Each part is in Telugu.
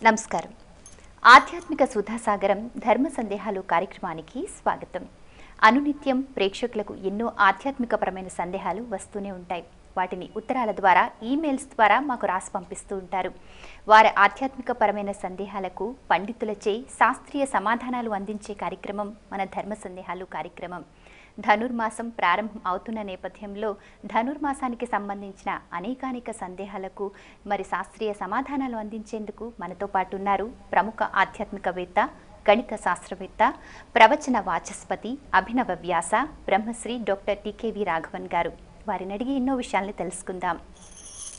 నమస్కారం. ఆధ్యాత్మిక సుధాసాగరం ధర్మ సందేహాలు కార్యక్రమానికి స్వాగతం. అనునిత్యం ప్రేక్షకులకు ఎన్నో ఆధ్యాత్మికపరమైన సందేహాలు వస్తూనే ఉంటాయి. వాటిని ఉత్తరాల ద్వారా, ఈమెయిల్స్ ద్వారా మాకు రాసి పంపిస్తూ ఉంటారు. వారి ఆధ్యాత్మికపరమైన సందేహాలకు పండితులచే శాస్త్రీయ సమాధానాలు అందించే కార్యక్రమం మన ధర్మ సందేహాలు కార్యక్రమం. ధనుర్మాసం ప్రారంభం అవుతున్న నేపథ్యంలో ధనుర్మాసానికి సంబంధించిన అనేకానేక సందేహాలకు మరి శాస్త్రీయ సమాధానాలు అందించేందుకు మనతో పాటు ఉన్నారు ప్రముఖ ఆధ్యాత్మికవేత్త, గణిత శాస్త్రవేత్త, ప్రవచన వాచస్పతి, అభినవ వ్యాస బ్రహ్మశ్రీ డాక్టర్ టికేవి రాఘవన్ గారు. వారిని అడిగి ఎన్నో విషయాల్ని తెలుసుకుందాం.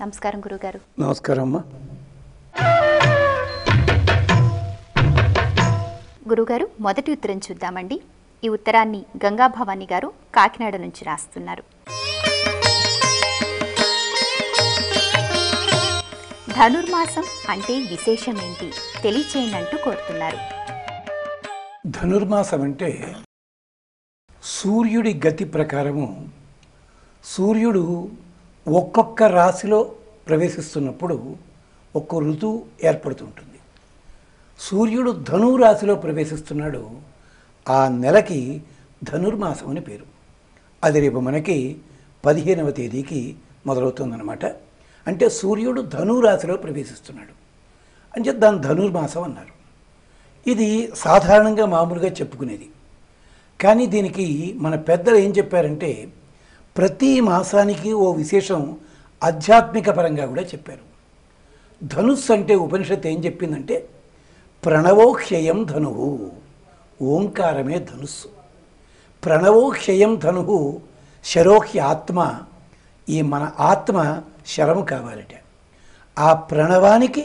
నమస్కారం గురుగారు. నమస్కారం అమ్మా. గురుగారు, మొదటి ఉత్తరం చూద్దామండి. ఈ ఉత్తరాన్ని గంగాభవాని గారు కాకినాడ నుంచి రాస్తున్నారు. ధనుర్మాసం అంటే విశేషం ఏంటి తెలియచేయండి అంటూ కోరుతున్నారు. ధనుర్మాసం అంటే సూర్యుడి గతి ప్రకారము సూర్యుడు ఒక్కొక్క రాశిలో ప్రవేశిస్తున్నప్పుడు ఒక్కో ఋతువు ఏర్పడుతుంటుంది. సూర్యుడు ధనువు రాశిలో ప్రవేశిస్తున్నాడు. ఆ నెలకి ధనుర్మాసం అని పేరు. అది రేపు మనకి 15వ తేదీకి మొదలవుతుందన్నమాట. అంటే సూర్యుడు ధనువు రాశిలో ప్రవేశిస్తున్నాడు అంటే దాన్ని ధనుర్మాసం అన్నారు. ఇది సాధారణంగా మామూలుగా చెప్పుకునేది. కానీ దీనికి మన పెద్దలు ఏం చెప్పారంటే ప్రతి మాసానికి ఓ విశేషం ఆధ్యాత్మిక పరంగా కూడా చెప్పారు. ధనుస్సు అంటే ఉపనిషత్తు ఏం చెప్పిందంటే ప్రణవోక్షయం ధనువు, ఓంకారమే ధనుస్సు. ప్రణవోక్షయం ధనువు శరోహ్య ఆత్మ. ఈ మన ఆత్మ శరము కావాలట. ఆ ప్రణవానికి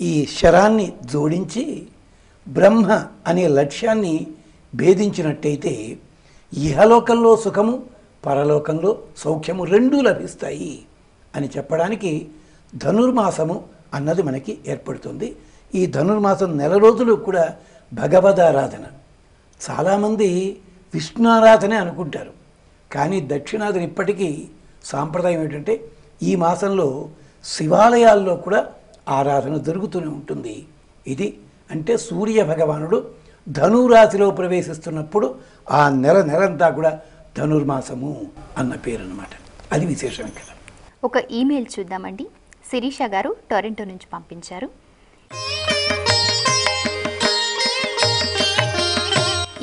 ఈ శరాన్ని జోడించి బ్రహ్మ అనే లక్ష్యాన్ని భేదించినట్టయితే ఇహలోకంలో సుఖము, పరలోకంలో సౌఖ్యము రెండూ లభిస్తాయి అని చెప్పడానికి ధనుర్మాసము అన్నది మనకి ఏర్పడుతుంది. ఈ ధనుర్మాసం నెల రోజులు కూడా భగవదారాధన. చాలామంది విష్ణుఆరాధనే అనుకుంటారు. కానీ దక్షిణాదిని ఇప్పటికీ సాంప్రదాయం ఏంటంటే ఈ మాసంలో శివాలయాల్లో కూడా ఆరాధన జరుగుతూనే ఉంటుంది. ఇది అంటే సూర్య భగవానుడు ధనురాశిలో ప్రవేశిస్తున్నప్పుడు ఆ నెలంతా కూడా ధనుర్మాసము అన్న పేరు అన్నమాట. అది విశేషం ఇక్కడ. ఒక ఈమెయిల్ చూద్దామండి. శిరీష గారు టొరంటో నుంచి పంపించారు.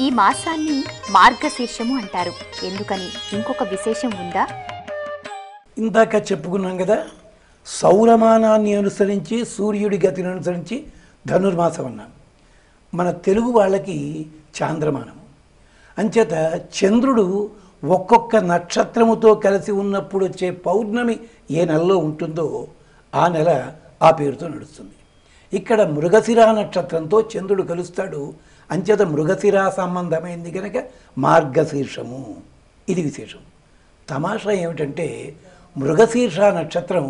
ఈ మాసాన్ని మార్గశీర్షము అంటారు. ఎందుకని? ఇంకొక విశేషం ఉందా? ఇందాక చెప్పుకున్నాం కదా, సౌరమానాన్ని అనుసరించి సూర్యుడి గతిని అనుసరించి ధనుర్మాసం అన్నాం. మన తెలుగు వాళ్ళకి చాంద్రమానము. అంచేత చంద్రుడు ఒక్కొక్క నక్షత్రముతో కలిసి ఉన్నప్పుడు వచ్చే పౌర్ణమి ఏ నెలలో ఉంటుందో ఆ నెల ఆ పేరుతో నడుస్తుంది. ఇక్కడ మృగశిర నక్షత్రంతో చంద్రుడు కలుస్తాడు. అంచేత మృగశిర సంబంధమైంది కనుక మార్గశీర్షము. ఇది విశేషం. తమాషా ఏమిటంటే మృగశీర్ష నక్షత్రం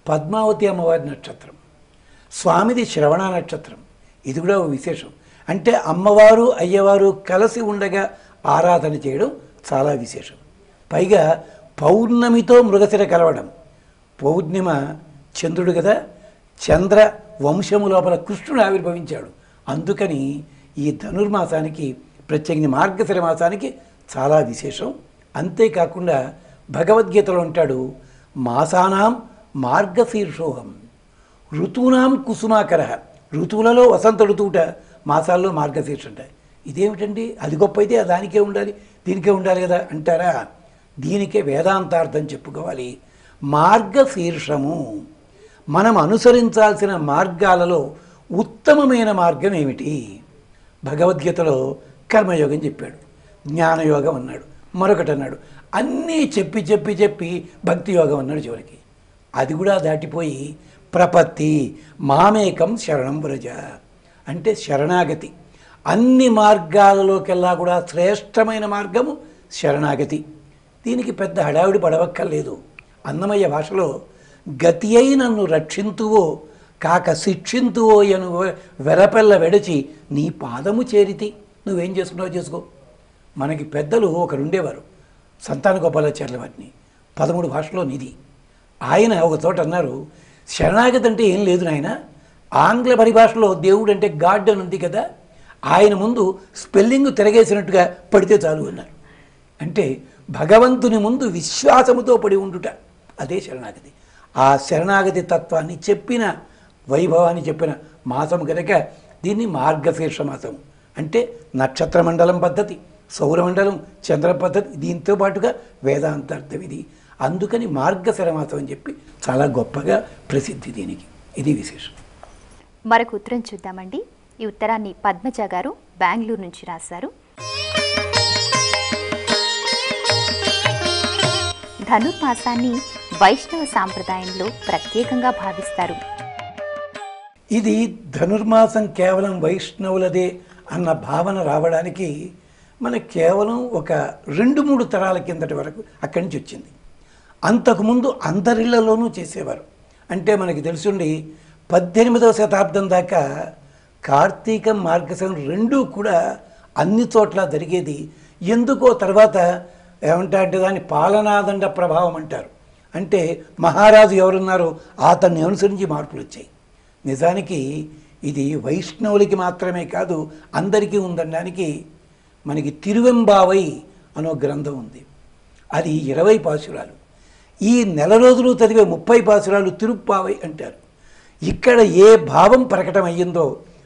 పద్మావతి అమ్మవారి నక్షత్రం, స్వామిది శ్రవణ నక్షత్రం. ఇది కూడా ఒక విశేషం. అంటే అమ్మవారు అయ్యవారు కలిసి ఉండగా ఆరాధన చేయడం చాలా విశేషం. పైగా పౌర్ణమితో మృగశిర కలవడం. పౌర్ణిమ చంద్రుడు కదా, చంద్ర వంశము లోపల కృష్ణుడు ఆవిర్భవించాడు. అందుకని ఈ ధనుర్మాసానికి ప్రత్యేకించి మార్గశిర మాసానికి చాలా విశేషం. అంతేకాకుండా భగవద్గీతలో ఉంటాడు మాసానాం మార్గశీర్షోహం ఋతూనాం కుసుమాకర. ఋతువులలో వసంత ఋతువుట, మాసాల్లో మార్గశీర్ష ఉంటాయి. ఇదేమిటండి, అది గొప్ప అయితే దానికే ఉండాలి, దీనికే ఉండాలి కదా అంటారా? దీనికే వేదాంతార్థం చెప్పుకోవాలి. మార్గశీర్షము మనం అనుసరించాల్సిన మార్గాలలో ఉత్తమమైన మార్గం ఏమిటి? భగవద్గీతలో కర్మయోగం చెప్పాడు, జ్ఞానయోగం అన్నాడు, మరొకటి అన్నాడు. అన్నీ చెప్పి చెప్పి చెప్పి భక్తి యోగం అన్నాడు చివరికి. అది కూడా దాటిపోయి ప్రపత్తి మామేకం శరణం వ్రజ అంటే శరణాగతి. అన్ని మార్గాలలోకెల్లా కూడా శ్రేష్టమైన మార్గము శరణాగతి. దీనికి పెద్ద హడావిడి పడవక్కర్లేదు. అన్నమయ్య భాషలో గతి అయి నన్ను రక్షింతువో కాక శిక్షింతువో ఎను వెరపెల్ల వెడచి నీ పాదము చేరితి. నువ్వేం చేసుకున్నావు చేసుకో. మనకి పెద్దలు ఒకరుండేవారు, సంతాన గోపాలాచార్యుల వారిని, 13 భాషలో నిధి. ఆయన ఒక చోట అన్నారు, శరణాగతి అంటే ఏం లేదు నాయన, ఆంగ్ల పరిభాషలో దేవుడు అంటే గాడ్ అని ఉంది కదా, ఆయన ముందు స్పెల్లింగ్ తిరగేసినట్టుగా పడితే చాలు అన్నారు. అంటే భగవంతుని ముందు విశ్వాసముతో పడి ఉండుట, అదే శరణాగతి. ఆ శరణాగతి తత్వాన్ని చెప్పిన వైభవాన్ని చెప్పిన మాసం కనుక దీన్ని మార్గశీర్ష మాసం అంటే నక్షత్ర మండలం పద్ధతి, సౌరమండలం, చంద్ర పద్ధతి, దీంతో పాటుగా వేదాంతార్థం ఇది. అందుకని మార్గశిర మాసం అని చెప్పి చాలా గొప్పగా ప్రసిద్ధి దీనికి. ఇది విశేషం. మరొక ఉత్తరం చూద్దామండి. ఈ ఉత్తరాన్ని పద్మజ గారు బెంగళూరు నుంచి రాశారు. ధనుర్మాసాన్ని వైష్ణవ సాంప్రదాయంలో ప్రత్యేకంగా భావిస్తారు. ఇది ధనుర్మాసం కేవలం వైష్ణవులదే అన్న భావన రావడానికి మన కేవలం ఒక 2-3 తరాల కిందటి వరకు అక్కడి నుంచి వచ్చింది. అంతకుముందు అందరిళ్లలోనూ చేసేవారు. అంటే మనకి తెలుసుండి 18వ శతాబ్దం దాకా కార్తీకం మార్గశిరం రెండూ కూడా అన్ని చోట్ల జరిగేది. ఎందుకో తర్వాత ఏమంటారంటే దాన్ని పాలనాదండ ప్రభావం అంటారు. అంటే మహారాజు ఎవరున్నారో అతన్ని అనుసరించి మార్పులు వచ్చాయి. నిజానికి ఇది వైష్ణవులకి మాత్రమే కాదు అందరికీ ఉందనడానికి మనకి తిరువెంబావై అనో గ్రంథం ఉంది. అది 20 పాసురాలు. ఈ నెల రోజులు చదివే 30 పాసురాలు తిరుప్పావై అంటారు. ఇక్కడ ఏ భావం ప్రకటన అయ్యిందో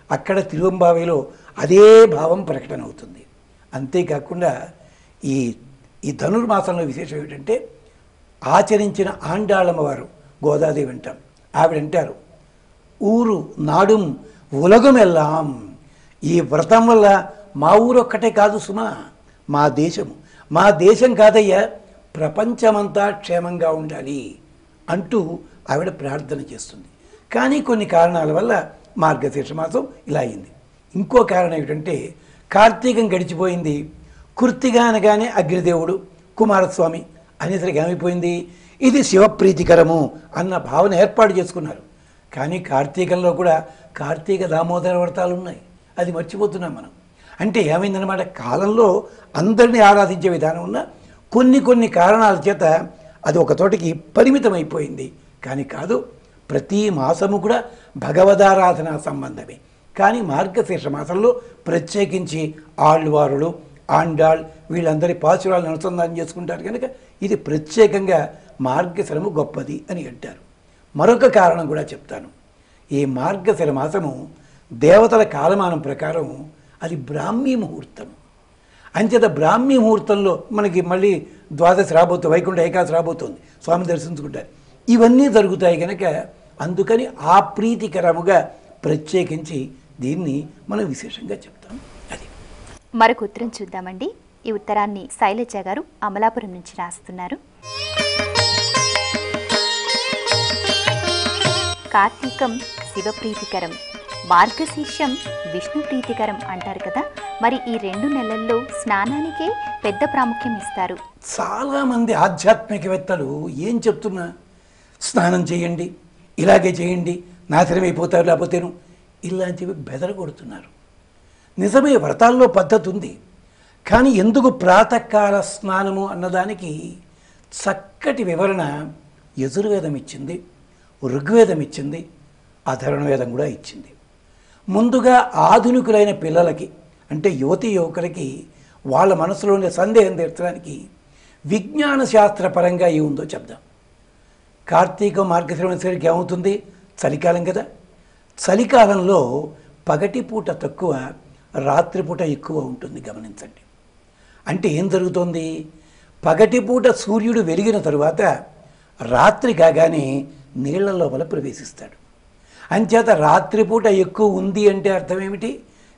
అక్కడ తిరువెంబావైలో అదే భావం ప్రకటన అవుతుంది. అంతేకాకుండా ఈ ధనుర్మాసంలో విశేషం ఏమిటంటే ఆచరించిన ఆండాళమ్మవారు గోదాదేవి అంటాం. ఆవిడంటారు, ఊరు నాడుం ఉలగమెల్లాం. ఈ వ్రతం వల్ల మా ఊరొక్కటే కాదు సుమా, మా దేశం కాదయ్యా, ప్రపంచమంతా క్షేమంగా ఉండాలి అంటూ ఆవిడ ప్రార్థన చేస్తుంది. కానీ కొన్ని కారణాల వల్ల మార్గశీర్ష మాసం ఇలా అయింది. ఇంకో కారణం ఏమిటంటే కార్తీకం గడిచిపోయింది, కృత్తిగా అనగానే అగ్నిదేవుడు కుమారస్వామి అనేసరికి ఏమైపోయింది, ఇది శివప్రీతికరము అన్న భావన ఏర్పాటు చేసుకున్నారు. కానీ కార్తీకంలో కూడా కార్తీక దామోదర వ్రతాలు ఉన్నాయి, అది మర్చిపోతున్నాం మనం. అంటే ఏమైందనమాట, కాలంలో అందరినీ ఆరాధించే విధానం ఉన్న కొన్ని కారణాల చేత అది ఒక తోటికి పరిమితం అయిపోయింది. కానీ కాదు, ప్రతి మాసము కూడా భగవదారాధన సంబంధమే. కానీ మార్గశీర్ష మాసంలో ప్రత్యేకించి ఆళ్వారులు, ఆండాళ్ వీళ్ళందరి పాసురాలను అనుసంధానం చేసుకుంటారు కనుక ఇది ప్రత్యేకంగా మార్గశిరము గొప్పది అని అంటారు. మరొక కారణం కూడా చెప్తాను. ఈ మార్గశిర మాసము దేవతల కాలమానం ప్రకారం అది బ్రాహ్మీ ముహూర్తం. అంచేత బ్రాహ్మీ ముహూర్తంలో మనకి మళ్ళీ ద్వాదశి రాబోతుంది, వైకుంఠ ఏకాదశి రాబోతుంది, స్వామి దర్శించుకుంటారు. ఇవన్నీ జరుగుతాయి కనుక అందుకని ఆ ప్రీతికరముగా ప్రత్యేకించి దీన్ని మనం విశేషంగా చెప్తాం. అది మరొక ఉత్తరం చూద్దామండి. ఈ ఉత్తరాన్ని శైలజ గారు అమలాపురం నుంచి రాస్తున్నారు. కార్తీకం శివప్రీతికరం, మార్గశీర్షం విష్ణు ప్రీతికరం అంటారు కదా, మరి ఈ 2 నెలల్లో స్నానానికే పెద్ద ప్రాముఖ్యం ఇస్తారు. చాలామంది ఆధ్యాత్మికవేత్తలు ఏం చెప్తున్నా, స్నానం చేయండి, ఇలాగే చేయండి, నాశనం అయిపోతారు లేకపోతేను ఇలాంటివి బెదరగొడుతున్నారు. నిజమే, వ్రతాల్లో పద్ధతి ఉంది. కానీ ఎందుకు ప్రాతకాల స్నానము అన్నదానికి చక్కటి వివరణ యజుర్వేదం ఇచ్చింది, ఋగ్వేదం ఇచ్చింది, అధర్వణవేదం కూడా ఇచ్చింది. ముందుగా ఆధునికులైన పిల్లలకి అంటే యువతీ యువకులకి వాళ్ళ మనసులోని సందేహం తీర్చడానికి విజ్ఞాన శాస్త్రపరంగా ఏముందో చెప్దాం. కార్తీక మార్గశిరకి ఏమవుతుంది, చలికాలం కదా. చలికాలంలో పగటిపూట తక్కువ, రాత్రిపూట ఎక్కువ ఉంటుంది. గమనించండి. అంటే ఏం జరుగుతోంది, పగటిపూట సూర్యుడు వెలిగిన తరువాత రాత్రి కాగానే నీళ్ల లోపల ప్రవేశిస్తాడు. అంచేత రాత్రిపూట ఎక్కువ ఉంది అంటే అర్థం ఏమిటి,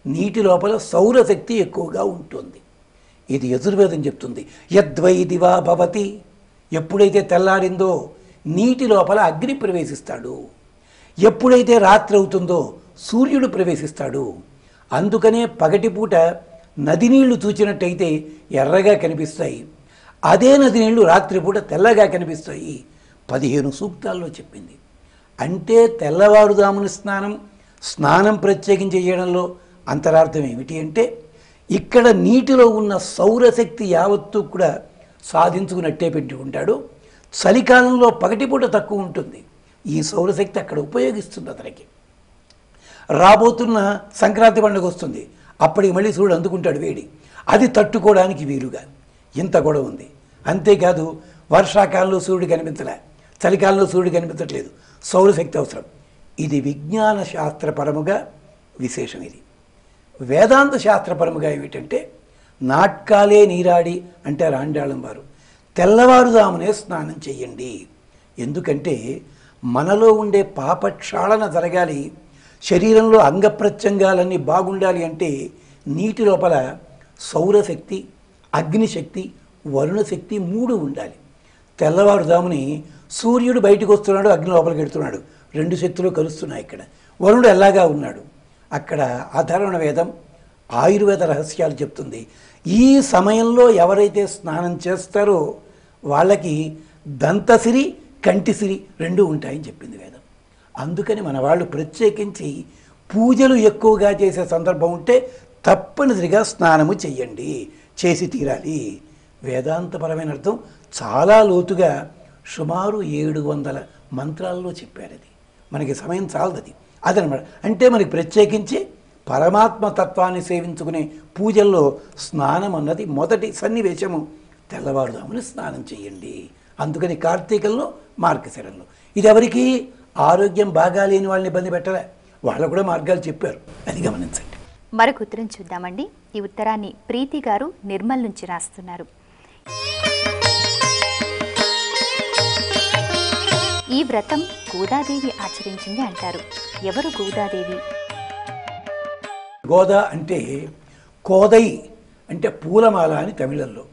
నీటి లోపల సౌరశక్తి ఎక్కువగా ఉంటుంది. ఇది యజుర్వేదం చెప్తుంది. యద్వై దివా భవతి, ఎప్పుడైతే తెల్లారిందో నీటి లోపల అగ్ని ప్రవేశిస్తాడు, ఎప్పుడైతే రాత్రి అవుతుందో సూర్యుడు ప్రవేశిస్తాడు. అందుకనే పగటిపూట నది నీళ్లు చూచినట్టయితే ఎర్రగా కనిపిస్తాయి, అదే నది నీళ్లు రాత్రిపూట తెల్లగా కనిపిస్తాయి. 15 సూక్తాల్లో చెప్పింది. అంటే తెల్లవారుదామున స్నానం ప్రత్యేకించి చేయడంలో అంతరార్థం ఏమిటి అంటే ఇక్కడ నీటిలో ఉన్న సౌరశక్తి యావత్తు కూడా సాధించుకున్నట్టే పెట్టుకుంటాడు. చలికాలంలో పగటిపూట తక్కువ ఉంటుంది, ఈ సౌరశక్తి అక్కడ ఉపయోగిస్తుంది అతనికి. రాబోతున్న సంక్రాంతి పండుగ వస్తుంది, అప్పటికి మళ్ళీ సూర్యుడు అందుకుంటాడు వేడి, అది తట్టుకోవడానికి వీలుగా ఇంత గొడవ ఉంది. అంతేకాదు వర్షాకాలంలో సూర్యుడు కనిపించలే, చలికాలంలో సూర్యుడు కనిపించట్లేదు, సౌరశక్తి అవసరం. ఇది విజ్ఞాన శాస్త్రపరముగా విశేషం. ఇది వేదాంత శాస్త్రపరముగా ఏమిటంటే నాట్కాలే నీరాడి అంటారు ఆండాళం వారు. తెల్లవారుజామునే స్నానం చెయ్యండి. ఎందుకంటే మనలో ఉండే పాపక్షాళన జరగాలి, శరీరంలో అంగప్రత్యంగాలన్నీ బాగుండాలి అంటే నీటి లోపల సౌరశక్తి, అగ్నిశక్తి, వరుణశక్తి 3 ఉండాలి. తెల్లవారుజాముని సూర్యుడు బయటకు వస్తున్నాడు, అగ్ని లోపలికి వెడుతున్నాడు, 2 శక్తులు కలుస్తున్నాయి. ఇక్కడ వరుణుడు ఎలాగా ఉన్నాడు. అక్కడ అధర్వణ వేదం ఆయుర్వేద రహస్యాలు చెప్తుంది. ఈ సమయంలో ఎవరైతే స్నానం చేస్తారో వాళ్ళకి దంతసిరి, కంటిసిరి 2 ఉంటాయని చెప్పింది వేదం. అందుకని మన వాళ్ళు ప్రత్యేకించి పూజలు ఎక్కువగా చేసే సందర్భం ఉంటే తప్పనిసరిగా స్నానము చెయ్యండి, చేసి తీరాలి. వేదాంతపరమైన అర్థం చాలా లోతుగా సుమారు 700 మంత్రాల్లో చెప్పారు. అది మనకి సమయం చాలదు. అదనమాట. అంటే మనకి ప్రత్యేకించి పరమాత్మ తత్వాన్ని సేవించుకునే పూజల్లో స్నానం అన్నది మొదటి సన్నివేశము. తెల్లవారుజామున స్నానం చేయండి. అందుకని కార్తీకంలో, మార్గశిరంలో. ఇది ఎవరికి ఆరోగ్యం బాగాలేని వాళ్ళని ఇబ్బంది పెట్టలే, వాళ్ళు కూడా మార్గాలు చెప్పారు. అది గమనించండి. మరొక ఉత్తరం చూద్దామండి. ఈ ఉత్తరాన్ని ప్రీతి గారు నిర్మల్ నుంచి రాస్తున్నారు. ఈ వ్రతం గోదాదేవి ఆచరించింది అంటారు. ఎవరు గోదాదేవి? గోదా అంటే కోదై అంటే పూలమాల అని తమిళంలో.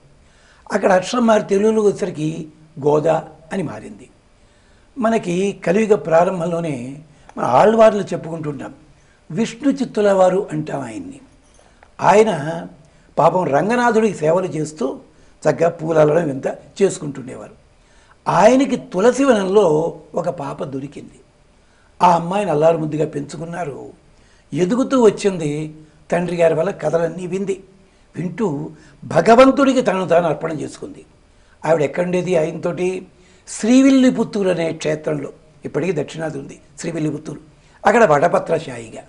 అక్కడ అక్షరం మారి తెలుగులో వచ్చరికి గోదా అని మారింది. మనకి కలియుగ ప్రారంభంలోనే మన ఆళ్వార్లు చెప్పుకుంటుంటాం. విష్ణు చిత్తుల వారు అంటాం ఆయన్ని. ఆయన పాపం రంగనాథుడికి సేవలు చేస్తూ చక్కగా పూలలను ఇంత చేసుకుంటుండేవారు. ఆయనకి తులసివనంలో ఒక పాప దొరికింది. ఆ అమ్మాయిని అల్లారు ముద్దుగా పెంచుకున్నారు. ఎదుగుతూ వచ్చింది. తండ్రి గారి వల్ల కథలన్నీ వింటూ భగవంతుడికి తనను తాను అర్పణ చేసుకుంది. ఆవిడ ఎక్కడుండేది ఆయనతోటి? శ్రీవిల్లిపుత్తూరు అనే క్షేత్రంలో, ఇప్పటికీ దక్షిణాది ఉంది శ్రీవిల్లిపుత్తూరు, అక్కడ వటపత్రశాయిగా.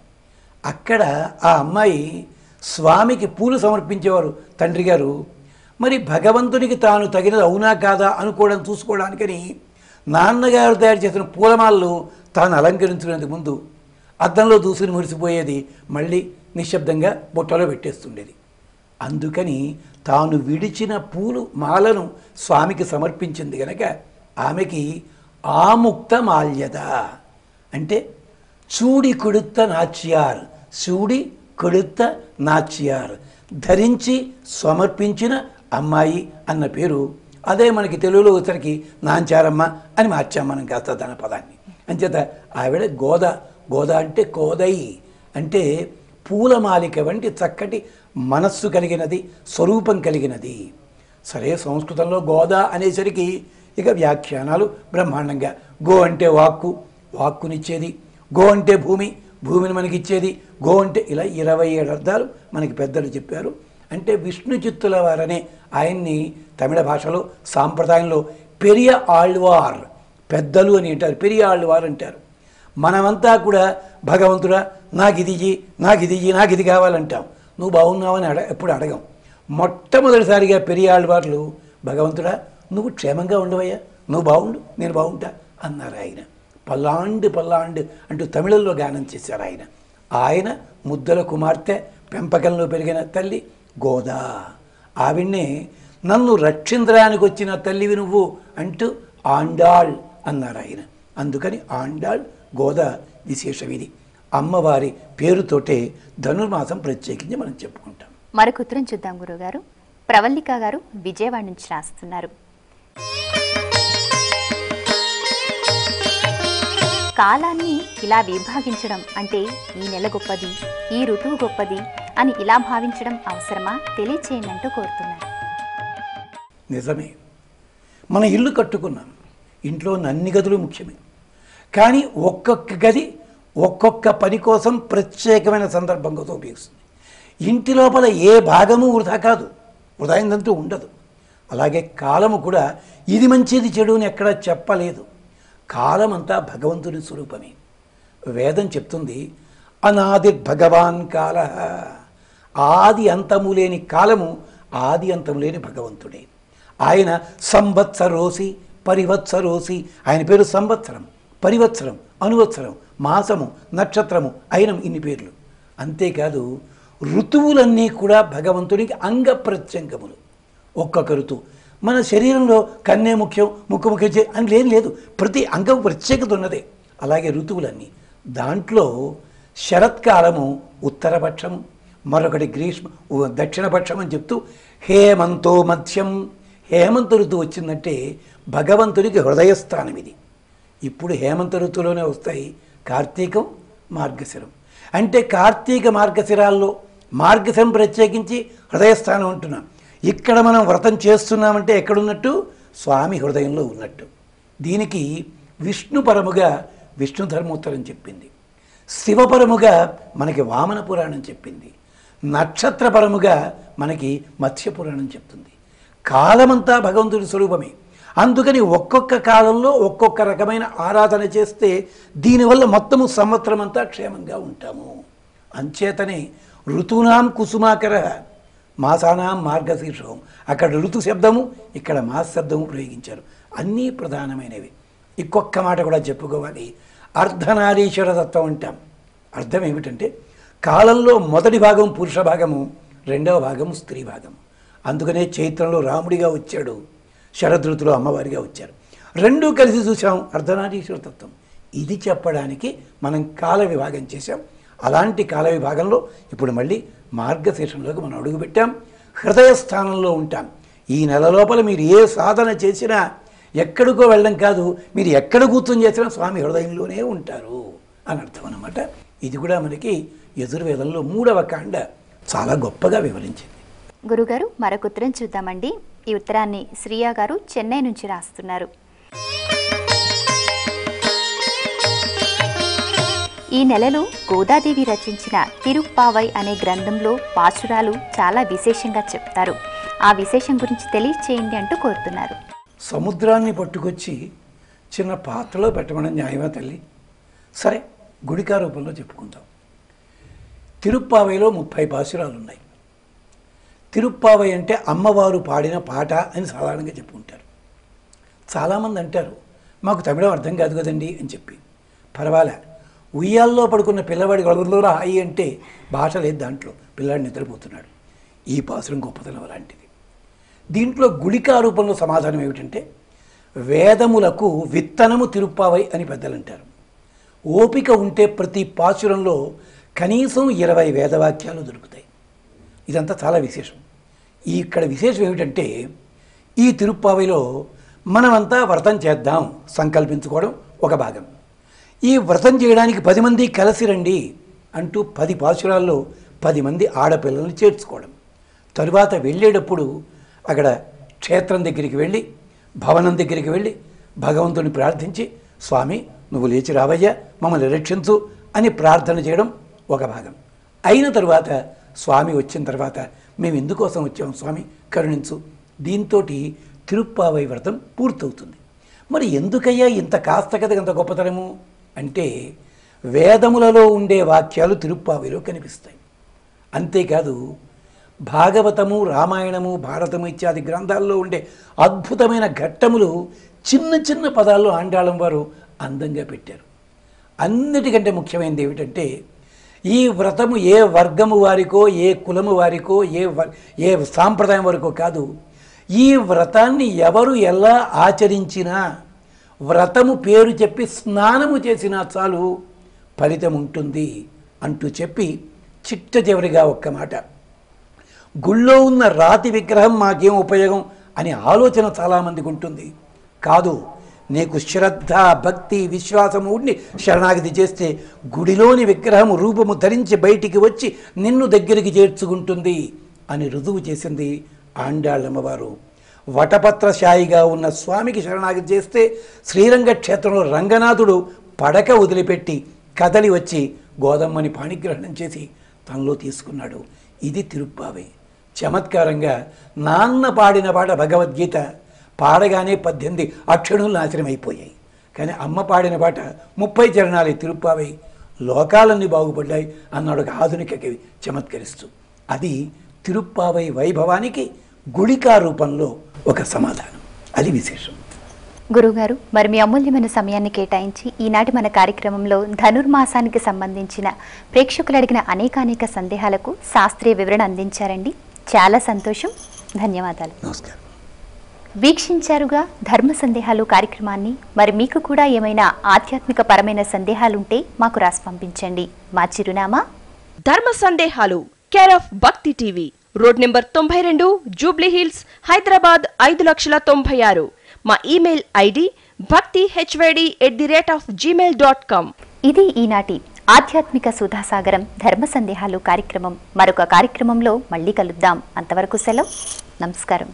అక్కడ ఆ అమ్మాయి స్వామికి పూలు సమర్పించేవారు తండ్రి గారు. మరి భగవంతునికి తాను తగినది అవునా కాదా అనుకోవడం చూసుకోవడానికని నాన్నగారు తయారు చేసిన పూలమాలను తాను అలంకరించుకునేందుకు ముందు అద్దంలో దూసుని మురిసిపోయేది, మళ్ళీ నిశ్శబ్దంగా బుట్టలో పెట్టేస్తుండేది. అందుకని తాను విడిచిన పూలు మాలను స్వామికి సమర్పించింది కనుక ఆమెకి ఆముక్త మాల్యద అంటే చూడి కొడుత్త నాచ్యార్, చూడి కొడుత్త నాచ్యార్, ధరించి సమర్పించిన అమ్మాయి అన్న పేరు. అదే మనకి తెలుగులో వచ్చరికి నాంచారమ్మ అని మార్చాం మనం కాస్త దాని పదాన్ని. అంచేత ఆవిడ గోదా. గోదా అంటే కోదై అంటే పూలమాలిక వంటి చక్కటి మనస్సు కలిగినది, స్వరూపం కలిగినది. సరే, సంస్కృతంలో గోదా అనేసరికి ఇక వ్యాఖ్యానాలు బ్రహ్మాండంగా. గో అంటే వాక్కు, వాక్కునిచ్చేది. గో అంటే భూమి, భూమిని మనకిచ్చేది. గో అంటే ఇలా 27 అర్థాలు మనకి పెద్దలు చెప్పారు. అంటే విష్ణు చిత్తుల వారనే ఆయన్ని తమిళ భాషలో సాంప్రదాయంలో పెరియ ఆళ్వార్, పెద్దలు అని అంటారు, పెరియ ఆళ్వార్ అంటారు. మనమంతా కూడా భగవంతుడా నాకు ఇది ఇయ్యి, నాకు ఇది ఇయ్యి, నాకు ఇది కావాలంటాం. నువ్వు బాగున్నావని ఎప్పుడు అడగం. మొట్టమొదటిసారిగా పెరియ ఆళ్వార్లు భగవంతుడా నువ్వు క్షేమంగా ఉండవయ్యా, నువ్వు బాగుండు, నేను బాగుంటా అన్నారు ఆయన. పల్లాండు పల్లాండు అంటూ తమిళంలో గానం చేశారు ఆయన. ఆయన ముద్దల కుమార్తె, పెంపకంలో పెరిగిన తల్లి గోదా. ఆవిడ్నే నన్ను రక్షించడానికి వచ్చిన తల్లివి నువ్వు అంటూ ఆండాళ్ అన్నారు ఆయన. అందుకని ఆండాళ్ గోదా విశేషం. ఇది అమ్మవారి పేరుతోటే ధనుర్మాసం ప్రత్యేకించి మనం చెప్పుకుంటాం. మరొక ఉత్తరం చూద్దాం గురుగారు. ప్రవల్లిక గారు విజయవాడ నుంచి రాస్తున్నారు. కాలాన్ని ఇలా విభాగించడం అంటే ఈ నెల గొప్పది, ఈ ఋతువు గొప్పది అని ఇలా భావించడం అవసరమా? తెలియచేయనంటూ కోరుతున్నారు. నిజమే. మన ఇల్లు కట్టుకున్నాం, ఇంట్లో అన్ని గదులు ముఖ్యమే. కానీ ఒక్కొక్క గది ఒక్కొక్క పని కోసం ప్రత్యేకమైన సందర్భంగా ఉపయోగిస్తుంది. ఇంటి లోపల ఏ భాగము వృధా కాదు, వృధా అయిందంటూ ఉండదు. అలాగే కాలము కూడా ఇది మంచిది చెడు అని ఎక్కడా చెప్పలేదు. కాలమంతా భగవంతుని స్వరూపమే. వేదం చెప్తుంది అనాదిర్భగవాన్ కాల, ఆది అంతము లేని కాలము, ఆది అంతము లేని భగవంతుడే. ఆయన సంవత్సరోసి పరివత్సరోసి, ఆయన పేరు సంవత్సరం, పరివత్సరం, అనువత్సరం, మాసము, నక్షత్రము, అయినం, ఇన్ని పేర్లు. అంతేకాదు ఋతువులన్నీ కూడా భగవంతునికి అంగ ప్రత్యంగములు. ఒక్కొక్క ఋతువు మన శరీరంలో కన్నే ముఖ్యం, ముక్కు ముఖ్యం అని లేదు, ప్రతి అంగం ప్రత్యేకత ఉన్నదే. అలాగే ఋతువులన్నీ, దాంట్లో శరత్కాలము ఉత్తరపక్షము, మరొకటి దక్షిణపక్షం అని చెప్తూ హేమంతో మధ్యం. హేమంత ఋతువు వచ్చిందంటే భగవంతునికి హృదయస్థానం ఇది. ఇప్పుడు హేమంత ఋతువులోనే వస్తాయి కార్తీకం, మార్గశిరం. అంటే కార్తీక మార్గశిరాల్లో మార్గశిరం ప్రత్యేకించి హృదయస్థానం అంటున్నాం. ఇక్కడ మనం వ్రతం చేస్తున్నామంటే ఎక్కడున్నట్టు? స్వామి హృదయంలో ఉన్నట్టు. దీనికి విష్ణుపరముగా విష్ణు ధర్మోత్తరం చెప్పింది, శివపరముగా మనకి వామన పురాణం చెప్పింది, నక్షత్రపరముగా మనకి మత్స్య పురాణం చెప్తుంది. కాలమంతా భగవంతుడి స్వరూపమే. అందుకని ఒక్కొక్క కాలంలో ఒక్కొక్క రకమైన ఆరాధన చేస్తే దీనివల్ల మొత్తము సంవత్సరం అంతా క్షేమంగా ఉంటాము. అంచేతనే ఋతూనాం కుసుమాకర మాసానాం మార్గశీర్షం. అక్కడ ఋతు శబ్దము, ఇక్కడ మాస శబ్దము ప్రయోగించారు. అన్నీ ప్రధానమైనవి. ఇంకొక్క మాట కూడా చెప్పుకోవాలి. అర్ధనారీశ్వర తత్వం అంటాం. అర్థం ఏమిటంటే కాలంలో మొదటి భాగం పురుష భాగము, రెండవ భాగం స్త్రీ భాగం. అందుకనే చైత్రంలో రాముడిగా వచ్చాడు, శరదృతులో అమ్మవారిగా వచ్చారు. రెండూ కలిసి చూసాం అర్ధనారీశ్వర తత్వం. ఇది చెప్పడానికి మనం కాల విభాగం చేశాం. అలాంటి కాల విభాగంలో ఇప్పుడు మళ్ళీ మార్గశీర్షంలోకి మనం అడుగుపెట్టాం. హృదయ స్థానంలో ఉంటాం. ఈ నెల లోపల మీరు ఏ సాధన చేసినా ఎక్కడికో వెళ్ళడం కాదు, మీరు ఎక్కడ కూర్చొని చేసినా స్వామి హృదయంలోనే ఉంటారు అని అర్థం అన్నమాట. ఇది కూడా మనకి యజుర్వేదంలో 3వ కాండ చాలా గొప్పగా వివరించింది. గురుగారు, మరొక ఉత్తరం చూద్దామండి. ఈ ఉత్తరాన్ని శ్రీయా గారు చెన్నై నుంచి రాస్తున్నారు. ఈ నెలలో గోదాదేవి రచించిన తిరుప్పావై అనే గ్రంథంలో పాసురాలు చాలా విశేషంగా చెప్తారు. ఆ విశేషం గురించి తెలియచేయండి అంటూ కోరుతున్నారు. సముద్రాన్ని పట్టుకొచ్చి చిన్న పాత్రలో పెట్టమని న్యాయమా తల్లి? సరే, గుడికా రూపంలో చెప్పుకుందాం. తిరుప్పావైలో 30 పాసురాలు ఉన్నాయి. తిరుప్పావై అంటే అమ్మవారు పాడిన పాట అని సాధారణంగా చెప్పుకుంటారు. చాలామంది అంటారు మాకు తమిళం అర్థం కాదు కదండి అని చెప్పి. పర్వాలే, ఉయ్యాల్లో పడుకున్న పిల్లవాడి గొడవలో హాయి అంటే భాష లేదు దాంట్లో, పిల్లాడు నిద్రపోతున్నాడు. ఈ పాసురం గొప్పతనం అలాంటిది. దీంట్లో గుళికా రూపంలో సమాధానం ఏమిటంటే వేదములకు విత్తనము తిరుప్పావై అని పెద్దలు అంటారు. ఓపిక ఉంటే ప్రతి పాసురంలో కనీసం 20 వేదవాక్యాలు దొరుకుతాయి. ఇదంతా చాలా విశేషం. ఇక్కడ విశేషం ఏమిటంటే ఈ తిరుప్పావైలో మనమంతా వ్రతం చేద్దాం సంకల్పించుకోవడం ఒక భాగం. ఈ వ్రతం చేయడానికి 10 మంది కలిసి రండి అంటూ 10 పాసురాల్లో 10 మంది ఆడపిల్లల్ని చేర్చుకోవడం. తరువాత వెళ్ళేటప్పుడు అక్కడ క్షేత్రం దగ్గరికి వెళ్ళి, భవనం దగ్గరికి వెళ్ళి భగవంతుని ప్రార్థించి స్వామి నువ్వు లేచి రావయ్యా, మమ్మల్ని రక్షించు అని ప్రార్థన చేయడం ఒక భాగం. అయిన తరువాత స్వామి వచ్చిన తర్వాత మేము ఎందుకోసం వచ్చాము స్వామి కరుణించు, దీంతో తిరుప్పావై వ్రతం పూర్తవుతుంది. మరి ఎందుకయ్యా ఇంత కాస్త కథ ఇంత గొప్పతనము అంటే వేదములలో ఉండే వాక్యాలు తిరుప్పావైలో కనిపిస్తాయి. అంతేకాదు భాగవతము, రామాయణము, భారతము ఇత్యాది గ్రంథాల్లో ఉండే అద్భుతమైన ఘట్టములు చిన్న చిన్న పదాల్లో ఆండాళం వారు అందంగా పెట్టారు. అన్నిటికంటే ముఖ్యమైనది ఏమిటంటే ఈ వ్రతము ఏ వర్గము వారికో, ఏ కులము వారికో, ఏ సాంప్రదాయం వారికో కాదు. ఈ వ్రతాన్ని ఎవరు ఎలా ఆచరించినా, వ్రతము పేరు చెప్పి స్నానము చేసినా చాలు ఫలితం ఉంటుంది అంటూ చెప్పి చిట్ట చివరిగా ఒక్క మాట, గుళ్ళో ఉన్న రాతి విగ్రహం మాకేం ఉపయోగం అనే ఆలోచన చాలామందికి ఉంటుంది. కాదు, నీకు శ్రద్ధ, భక్తి, విశ్వాసం ఉండి శరణాగతి చేస్తే గుడిలోని విగ్రహము రూపము ధరించి బయటికి వచ్చి నిన్ను దగ్గరికి చేర్చుకుంటుంది అని రుజువు చేసింది ఆండాళ్ళమ్మవారు. వటపత్రశాయిగా ఉన్న స్వామికి శరణాగతి చేస్తే శ్రీరంగ క్షేత్రంలో రంగనాథుడు పడక వదిలిపెట్టి కదలి వచ్చి గోదమ్మని పాణిగ్రహణం చేసి తనలో తీసుకున్నాడు. ఇది తిరుప్పావై. చమత్కారంగా నాన్న పాడిన పాట భగవద్గీత పాడగానే 18 అక్షరులు నాశనం అయిపోయాయి. కానీ అమ్మ పాడిన పాట 30 చరణాలే తిరుప్పావై. లోకాలన్నీ బాగుపడ్డాయి అన్నాడు ఒక ఆధునిక కవి చమత్కరిస్తూ. అది తిరుప్పావై వైభవానికి గుళికా రూపంలో ఒక సమాధానం. అది విశేషం. గురుగారు, మరి మీ అమూల్యమైన సమయాన్ని కేటాయించి ఈనాటి మన కార్యక్రమంలో ధనుర్మాసానికి సంబంధించిన ప్రేక్షకులు అడిగిన అనేక సందేహాలకు శాస్త్రీయ వివరణ అందించారండి. చాలా సంతోషం. ధన్యవాదాలు. నమస్కారం. వీక్షించారుగా ధర్మ సందేహాలు కార్యక్రమాన్ని. మరి మీకు కూడా ఏమైనా ఆధ్యాత్మిక పరమైన సందేహాలుంటే మాకు రాసి పంపించండి. మా చిరునామా ధర్మ సందేహాలు, కేర్ ఆఫ్ భక్తి TV, road number 92, Jubilee hills, Hyderabad 5,96,000. మా ఇమెయిల్ ఐడి bhaktihyd@gmail.com. ఇది ఈనాటి ఆధ్యాత్మిక సుధాసాగరం ధర్మ సందేహాలు కార్యక్రమం. మరొక కార్యక్రమంలో మళ్ళీ కలుద్దాం. అంతవరకు సెలవు. నమస్కారం.